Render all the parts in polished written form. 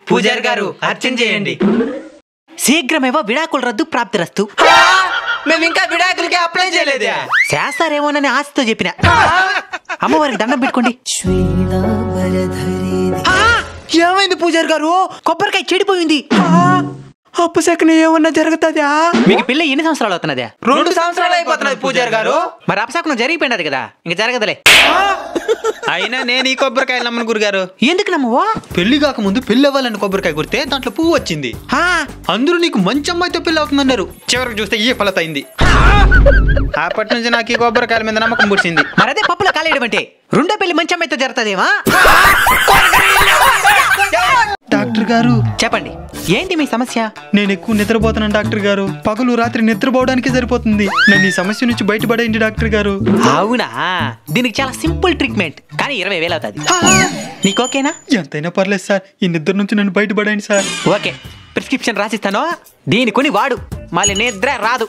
పూజారి గారు అర్చన చేయండి. శీఘ్రమేవో విడాకుల రద్దు ప్రాప్తిరస్తు. మేము ఇంకా విడాకులకి అప్లై చేయలేదే. చేస్తారేమోనని ఆశతో చెప్పిన. అమ్మవారికి దండం పెట్టుకోండి. ఏమైంది పూజారి గారు? కొబ్బరికాయ చెడిపోయింది. అప్పసెక్కన ఏమన్నా జరుగుతుందా? మీకు పిల్ల ఎన్ని సంవత్సరాలు అవుతున్నదే? 2 సంవత్సరాలు అయిపోతున్నది పూజారి గారు. మరి అపశకునం జరిగిపోయినది కదా, ఇంక జరగదులే. అయినా నేను ఈ కొబ్బరికాయలు నమ్మను గురుగారు. ఎందుకు నమ్మవా? పెళ్లి కాకముందు పెళ్లి అవ్వాలని కొబ్బరికాయ కుడితే దాంట్లో పువ్వు వచ్చింది. అందరూ నీకు మంచి అమ్మాయితో పెళ్లి అవుతుందన్నారు. చివరికి చూస్తే ఈ ఫలత అయింది. అప్పటి నుంచి నాకు ఈ కొబ్బరికాయల మీద నమ్మకం పుట్టింది. మరి అదే పప్పులో కాలేయడం అంటే రెండో పెళ్లి మంచి అమ్మాయితో జరుగుతుందేమా? డాక్టర్ గారు చెప్పండి, ఏంటి మీ సమస్య? నేను ఎక్కువ నిద్రపోతున్నాను డాక్టర్ గారు. పగలు రాత్రి నిద్రపోవడానికి సరిపోతుంది. నన్ను ఈ సమస్య నుంచి బయటపడేయండి డాక్టర్ గారు. అవునా? దీనికి చాలా సింపుల్ ట్రీట్మెంట్, కానీ 20,000 అవుతుంది. నీకు ఓకేనా? ఎంతైనా పర్లేదు సార్, ఈ నిద్ర నుంచి నన్ను బయటపడేయండి సార్. ఓకే, ప్రిస్క్రిప్షన్ రాసిస్తాను, దీని కొని వాడు, మళ్ళీ నిద్ర రాదు.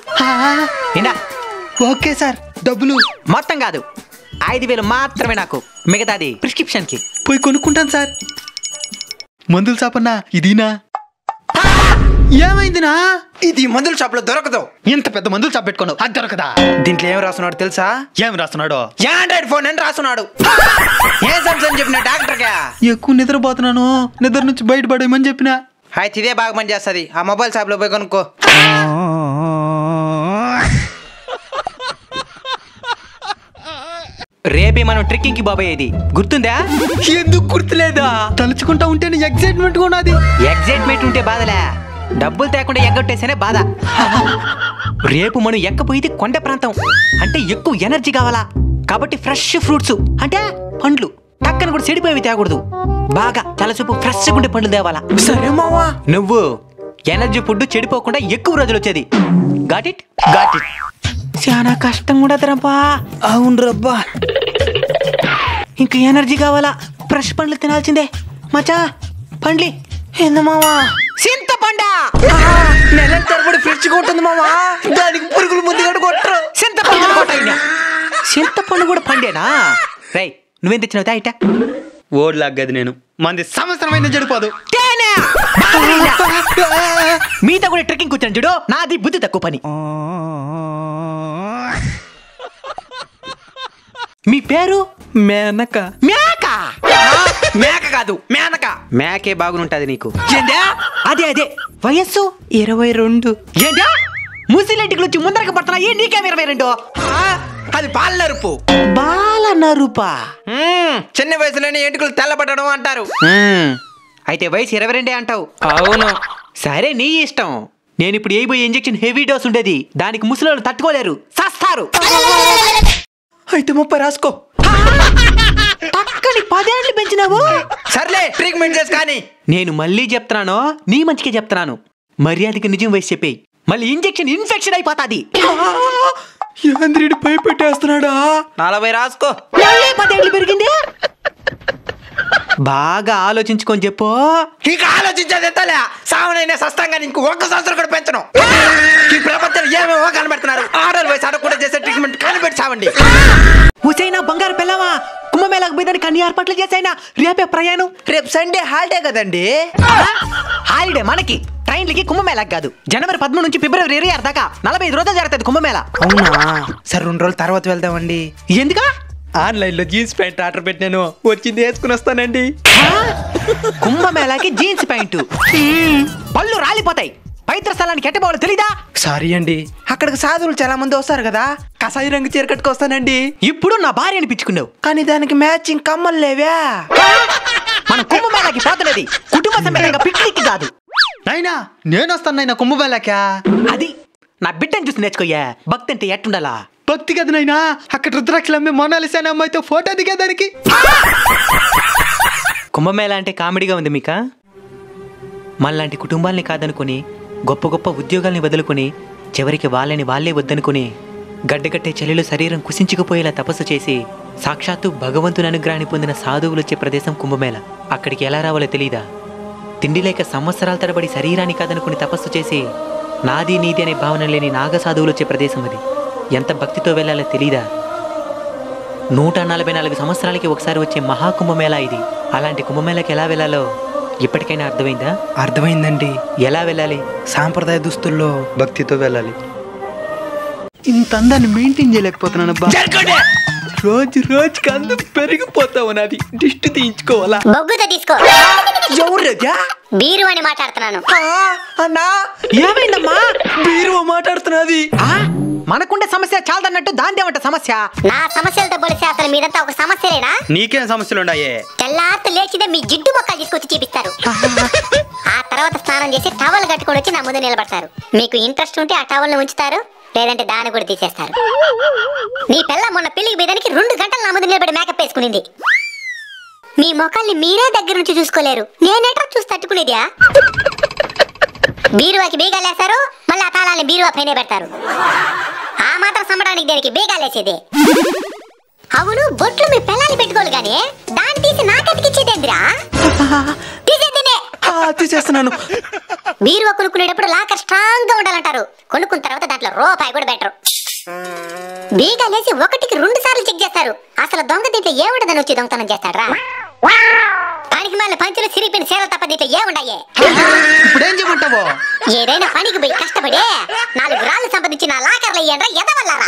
Okay sir. డబ్బులు మొత్తం కాదు, 5,000 మాత్రమే నాకు, మిగతాది ప్రిస్క్రిప్షన్ కి. పోయి కొనుక్కుంటాను సార్. మందుల షాపన్నా ఇదీనా? ఏమైందినా? ఇది మందుల షాప్ లో దొరకదు. ఇంత పెద్ద మందుల షాప్ పెట్టుకోను, అది దొరకదా? దీంట్లో ఏం రాస్తున్నాడు తెలుసా? ఏం రాస్తున్నాడు? ఆండ్రాయిడ్ ఫోన్ అని రాస్తున్నాడు. ఏ సంవత్సరం చెప్పిన డాక్టర్ గా ఎక్కువ నిద్రపోతున్నాను, నిద్ర నుంచి బయటపడేయమని చెప్పిన. అయితే ఇదే బాగా పని చేస్తుంది. ఆ మొబైల్ షాప్ లో పోయి కొనుక్కో. రేపే మనం ట్రెక్కింగ్ కి బాబయ్యేది గుర్తుందా? ఎందుకు గుర్తులేదా? తలుచుకుంటా ఉంటే ఎగ్జైట్మెంట్ గా ఉన్నది. ఎగ్జైట్మెంట్ ఉంటే బాధలే, డబ్బులు తేకుండా ఎగ్గొట్టేసేనే బాధ. రేపు మనం ఎక్కపోయేది కొండ ప్రాంతం, అంటే ఎక్కువ ఎనర్జీ కావాలా. కాబట్టి ఫ్రెష్ ఫ్రూట్స్ అంటే పండ్లు, టక్కన కూడా చెడిపోయేవి తేకూడదు. బాగా తలసూపు ఫ్రెష్ ఉండే పండ్లు తేవాలా. సరే మావా. నువ్వు ఎనర్జీ ఫుడ్ చెడిపోకుండా ఎక్కువ రోజులు వచ్చేది. Got it? Got it. చాలా కష్టం కూడా రబ్బా. అవును రబ్బా. ఇంకా ఎనర్జీ కావాలా, ఫ్రెష్ పండ్లు తినాల్సిందే. మచా పండ్లి ఏంది మావా? చింతపండు. నెలల తరబడి ఫ్రెష్ గా ఉంటుంది మావా. దానికి పురుగులు ముందు కొట్టరు. చింతపండు కూడా పండేనా? రై, నువ్వేం తెచ్చినావు తాయిట? ఓడి లాగ్గది నేను, మంది సంవత్సరమైన చెడిపోదు. మీతో కూడా ట్రెక్కింగ్ కూర్చొని చూడు, నాది బుద్ధి తక్కువ పని. మీ పేరు? మేనక. మేక? మేక కాదు, మేనక. మేకే బాగుంటది నీకు. ఏందా? అదే అదే. వయస్సు 22. ఏంటా? ముసిలెంటికి వచ్చి ముందరక పడుతున్నా. ఏ నీకేం 22? అది బాల నరుపు. బాల నరుపా? చిన్న వయసులోనే ఎంటుకలు తెల్లబడడం అంటారు. అయితే వయసు 22 అంటావు. అవును. సరే నీ ఇష్టం. నేను ఇప్పుడు వేయబోయే ఇంజెక్షన్ హెవీ డోస్ ఉండేది, దానికి ముసలోళ్ళు తట్టుకోలేరు, సస్తారు. అయితే 30 రాసుకో. పక్కని 10 ఏళ్ళు పెంచినావు. సర్లే, ట్రీట్మెంట్ చేసి కానీ. నేను మళ్ళీ చెప్తున్నాను, నీ మంచికే చెప్తున్నాను. మర్యాదకి నిజం వయసు చెప్పేయి, మళ్ళీ ఇంజెక్షన్ ఇన్ఫెక్షన్ అయిపోతాది. యాంద్రుడి భయపెట్టేస్తున్నాడా? 40 రాసుకో. 10 ఏళ్ళు పెరిగింది. బాగా ఆలోచించుకొని చెప్పు. ఇక ఆలోచించేది ఎంతలే. సావనైనా సస్తంగా నీకు 1 సంవత్సరం కూడా పెంచను. ఈ ప్రపంచంలో ఏమేమో కనబెడుతున్నారు. ఆర్డర్ వయసు అడగకుండా చేసే ట్రీట్మెంట్ కనిపెట్టి చావండి. హుసైనా బంగారు పిల్లవా, కుంభమేళకు పోయేదానికి అన్ని ఏర్పాట్లు చేసైనా. రేపే ప్రయాణం. రేపు సండే హాలిడే కదండి. హాలిడే మనకి, ట్రైన్లకి కుంభమేళకు కాదు. జనవరి 13 నుంచి ఫిబ్రవరి 26 దాకా 45 రోజులు జరుగుతుంది కుంభమేళ. అవునా? సరే 2 రోజుల తర్వాత వెళ్దామండి. ఎందుకా? ఆన్లైన్ లో జీన్స్ ప్యాంట్ ఆర్డర్ పెట్టాను, వచ్చింది వేసుకుని వస్తానండి. కుంభమేళకి జీన్స్ ప్యాంటు, పళ్ళు రాలిపోతాయి. పవిత్ర స్థలానికి ఎట్టబోవాలో తెలీదా? సారీ అండి, అక్కడికి సాధువులు చాలా మంది వస్తారు కదా. కసాయి రంగు చీర కట్టుకొస్తానండి. ఇప్పుడు నా భార్య అనిపించుకున్నావు, కానీ దానికి మ్యాచింగ్ కమ్మలు లేవా? మనం కుంభమేళకి పోతున్నది కుటుంబ సమేతంగా పిక్నిక్ కాదు. నైనా నేను వస్తాను నైనా కుంభమేళకా. అది నా బిడ్డను చూసి నేర్చుకోయ్యా. భక్తి అంటే ఎట్టుండాలా? భక్తి కదా నైనా. అక్కడ రుద్రాక్షలు అమ్మే మొనాలిసా అమ్మాయితో ఫోటో దిగేదానికి. కుంభమేళ అంటే కామెడీగా ఉంది మీకా? మనలాంటి కుటుంబాలని కాదనుకుని, గొప్ప గొప్ప ఉద్యోగాల్ని వదులుకుని, చివరికి వాళ్ళని వాళ్ళే వద్దనుకుని, గడ్డగట్టే చలిలో శరీరం కుసించుకుపోయేలా తపస్సు చేసి సాక్షాత్తు భగవంతుని అనుగ్రహాన్ని పొందిన సాధువులు వచ్చే ప్రదేశం కుంభమేళ. అక్కడికి ఎలా రావాలో తెలీదా? తిండి లేక సంవత్సరాల తరబడి శరీరాన్ని కాదనుకుని తపస్సు చేసి నాది నీది అనే భావన లేని నాగ సాధువులు వచ్చే ప్రదేశం అది. ఎంత భక్తితో వెళ్ళాలో తెలీదా? 144 సంవత్సరాలకి ఒకసారి వచ్చే మహాకుంభమేళ ఇది. అలాంటి కుంభమేళకి ఎలా వెళ్ళాలో ఇప్పటికైనా అర్థమైందా? అర్థమైందండి. ఎలా వెళ్ళాలి? సాంప్రదాయ దుస్తుల్లో. భక్తితో వెళ్ళాలి. ఇంత అందాన్ని మెయింటైన్ చేయలేకపోతున్నాను అబ్బా. రోజు రోజుకి అందం పెరిగిపోతావు. నాది దిష్టి తీయించుకోవాలా? బొగ్గుతో తీసుకో. ఎవరురా? బీరు అని మాట్లాడుతున్నాను. అన్నా ఏమైందమ్మా? బీరువా మాట్లాడుతున్నది. మనకుండే సమస్య చాలదన్నట్టు దాందేమంట సమస్య. నా సమస్యలతో పోలిస్తే అసలు మీరంతా ఒక సమస్యలేనా? నీకేం సమస్యలు ఉన్నాయే? తెల్లారితో లేచిదే మీ జిడ్డు మొక్కలు తీసుకొచ్చి చూపిస్తారు. ఆ తర్వాత స్నానం చేసి టవల్ కట్టుకొని వచ్చి నా ముందు నిలబడతారు. మీకు ఇంట్రెస్ట్ ఉంటే ఆ టవల్ ను ఉంచుతారు, లేదంటే దాన్ని కూడా తీసేస్తారు. నీ పిల్ల మొన్న పెళ్లికి పోయేదానికి 2 గంటలు నా ముందు నిలబడి మేకప్ వేసుకునింది. మీ మొక్కల్ని మీరే దగ్గర నుంచి చూసుకోలేరు, నేనేట్రా చూసి తట్టుకునేదా? బీరువాకి బీగాలేస్తారు, మళ్ళీ ఆ తాళాన్ని బీరువా పైన పెడతారు. ఆ మాత్రం సంబడానికి దేనికి బీగాలేసేది? అవును, బొట్లు మీ పిల్లల్ని పెట్టుకోవాలి కానీ దాన్ని తీసి నాకెతికిచ్చేదేంద్రా? తీసేదేనే. తీసేస్తున్నాను. బీరువా కొనుక్కునేటప్పుడు లాకర్ స్ట్రాంగ్ గా ఉండాలంటారు. కొనుక్కున్న తర్వాత దాంట్లో రూపాయి కూడా బెటరు. బీగాలేసి 1కి 2 సార్లు చెక్ చేస్తారు. అసలు దొంగ దీంట్లో ఏముండదని వచ్చి దొంగతనం చేస్తాడ్రా? పనికి మళ్ళీ పంచులు సిరిపిన సేల తప్ప దీంట్లో ఏముండాయే? ఇప్పుడేం చేయమంటావో? ఏదైనా పనికి పోయి కష్టపడి 4 రాళ్ళు సంపాదించి నా లాకర్లు అయ్యండ్రా ఎదవల్లారా.